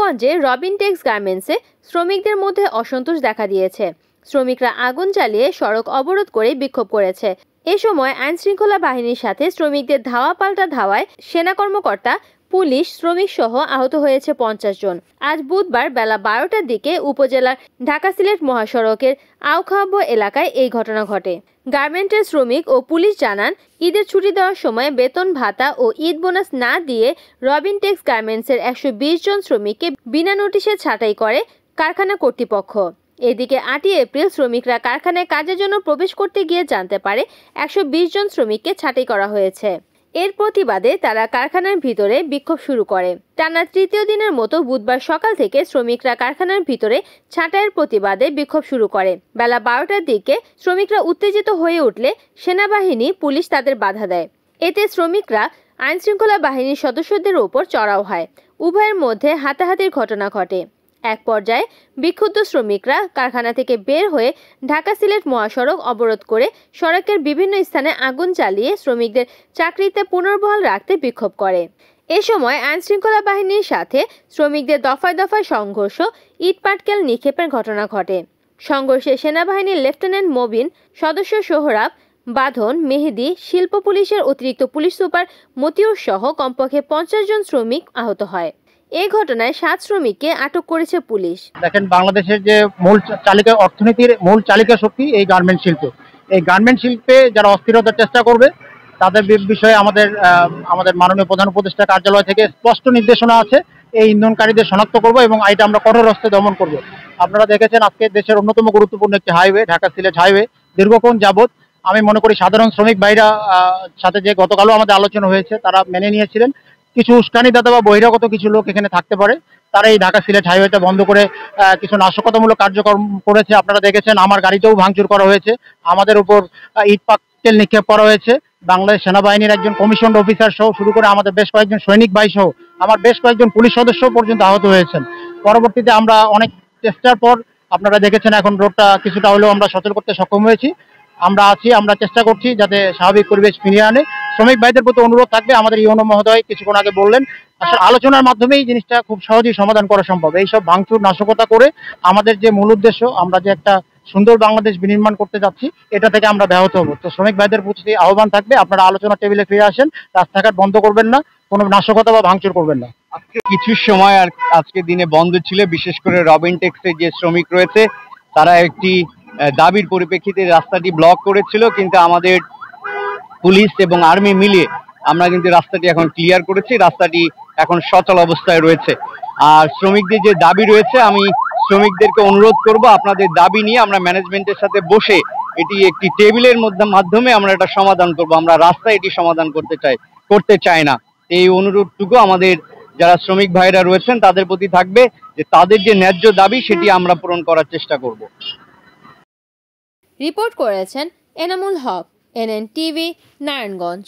গোপালগঞ্জে রবিনটেক্স গার্মেন্টসে শ্রমিকদের মধ্যে অসন্তোষ দেখা দিয়েছে। শ্রমিকরা আগুন জ্বালিয়ে সড়ক অবরোধ করে বিক্ষোভ করেছে। এ সময় আইনশৃঙ্খলা বাহিনীর সাথে শ্রমিকদের ধাওয়া পাল্টা ধাওয়ায় সেনা কর্মকর্তা, পুলিশ, শ্রমিক সহ আহত হয়েছে 50 জন। আজ বুধবার বেলা 12টার দিকে উপজেলার ঢাকা-সিলেট মহাসড়কের আউখাব্য এলাকায় এই ঘটনা ঘটে। গার্মেন্টের শ্রমিক ও পুলিশ জানান, ঈদের ছুটি দেওয়ার সময় বেতন ভাতা ও ঈদ বোনাস না দিয়ে রবিনটেক্স গার্মেন্টসের 120 জন শ্রমিককে বিনা নোটিশে ছাঁটাই করে কারখানা কর্তৃপক্ষ। এদিকে 8ই এপ্রিল শ্রমিকরা কারখানায় কাজের জন্য প্রবেশ করতে গিয়ে জানতে পারে 120 জন শ্রমিককে ছাঁটাই করা হয়েছে। এর প্রতিবাদে তারা কারখানার ভিতরে বিক্ষোভ শুরু করে। টানা তৃতীয় দিনের মতো বুধবার সকাল থেকে শ্রমিকরা কারখানার ভিতরে ছাঁটাইয়ের প্রতিবাদে বিক্ষোভ শুরু করে। বেলা 12টার দিকে শ্রমিকরা উত্তেজিত হয়ে উঠলে সেনাবাহিনী, পুলিশ তাদের বাধা দেয়। এতে শ্রমিকরা আইনশৃঙ্খলা বাহিনীর সদস্যদের উপর চড়াও হয়। উভয়ের মধ্যে হাতাহাতির ঘটনা ঘটে। এক পর্যায়ে বিক্ষুব্ধ শ্রমিকরা কারখানা থেকে বের হয়ে ঢাকা-সিলেট মহাসড়ক অবরোধ করে সড়কের বিভিন্ন স্থানে আগুন জ্বালিয়ে শ্রমিকদের চাকরিতে পুনর্বহাল রাখতে বিক্ষোভ করে। এ সময় আইনশৃঙ্খলা বাহিনীর সাথে শ্রমিকদের দফায় দফায় সংঘর্ষ, ইটপাটকেল নিক্ষেপের ঘটনা ঘটে। সংঘর্ষে সেনাবাহিনীর লেফটেন্যান্ট মবিন, সদস্য সোহরাব, বাঁধন, মেহেদি, শিল্প পুলিশের অতিরিক্ত পুলিশ সুপার মতিউর সহ কমপক্ষে 50 জন শ্রমিক আহত হয়। এই ঘটনায় 7 শ্রমিককে আটক করেছে পুলিশ। দেখেন, বাংলাদেশের যে মূল চালিকা অর্থনীতির মূল চালিকা শক্তি এই গার্মেন্ট শিল্প। এই গার্মেন্ট শিল্পে যারা অস্থিরতার চেষ্টা করবে তাদের বিষয়ে আমাদের মাননীয় প্রধান উপদেষ্টা কার্যালয় থেকে স্পষ্ট নির্দেশনা আছে। এই ইন্ধনকারীদের শনাক্ত করব এবং এটা আমরা কঠোর হস্তে দমন করব। আপনারা দেখেছেন, আজকে দেশের অন্যতম গুরুত্বপূর্ণ একটি হাইওয়ে, ঢাকা-সিলেট হাইওয়ে, দীর্ঘক্ষণ যাবৎ আমি মনে করি সাধারণ শ্রমিক ভাইরা সাথে যে গতকালও আমাদের আলোচনা হয়েছে, তারা মেনে নিয়েছিলেন কিছু উস্কানিদাতা বা বহিরাগত কিছু লোক এখানে থাকতে পারে। তারা এই ঢাকা-সিলেট হাইওয়েটা বন্ধ করে কিছু নাশকতামূলক কার্যক্রম করেছে। আপনারা দেখেছেন, আমার গাড়িতেও ভাঙচুর করা হয়েছে, আমাদের উপর ইট পাটকেল নিক্ষেপ করা হয়েছে। বাংলাদেশ সেনাবাহিনীর একজন কমিশন অফিসার সহ শুরু করে আমাদের বেশ কয়েকজন সৈনিক ভাই সহ আমার বেশ কয়েকজন পুলিশ সদস্য পর্যন্ত আহত হয়েছেন। পরবর্তীতে আমরা অনেক চেষ্টার পর আপনারা দেখেছেন এখন রোডটা কিছুটা হলেও আমরা সচল করতে সক্ষম হয়েছি। আমরা চেষ্টা করছি যাতে স্বাভাবিক পরিবেশ ফিরিয়ে আনে। শ্রমিক ভাইদের প্রতি অনুরোধ থাকবে, আমাদের ইউনো মহোদয় কিছুক্ষণ আগে বললেন, আসলে আলোচনার মাধ্যমে এই জিনিসটা খুব সহজেই সমাধান করা সম্ভব। এইসব ভাঙচুর নাশকতা করে আমাদের যে মূল উদ্দেশ্য, আমরা যে একটা সুন্দর বাংলাদেশ বিনির্মাণ করতে যাচ্ছি, এটা থেকে আমরা ব্যাহত হব। তো শ্রমিক ভাইদের প্রতি আহ্বান থাকবে, আপনারা আলোচনা টেবিলে ফিরে আসেন, রাস্তাঘাট বন্ধ করবেন না, কোনো নাশকতা বা ভাঙচুর করবেন না। আজকে কিছু সময় আর আজকে দিনে বন্ধ ছিল, বিশেষ করে রবিনটেক্সের যে শ্রমিক রয়েছে তারা একটি দাবির পরিপ্রেক্ষিতে রাস্তাটি ব্লক করেছিল, কিন্তু আমাদের পুলিশ এবং আর্মি মিলিয়ে আমরা কিন্তু রাস্তাটি এখন ক্লিয়ার করেছি। রাস্তাটি এখন সচল অবস্থায় রয়েছে। আর শ্রমিকদের যে দাবি রয়েছে, আমি শ্রমিকদেরকে অনুরোধ করব, আপনাদের দাবি নিয়ে আমরা ম্যানেজমেন্টের সাথে বসে এটি একটি টেবিলের মাধ্যমে আমরা এটা সমাধান করব। আমরা রাস্তায় এটি সমাধান করতে চাই না। এই অনুরোধটুকু আমাদের যারা শ্রমিক ভাইরা রয়েছেন তাদের প্রতি থাকবে, যে তাদের যে ন্যায্য দাবি সেটি আমরা পূরণ করার চেষ্টা করব। রিপোর্ট করেছেন এনামুল হক, NN টিভি, নারায়ণগঞ্জ।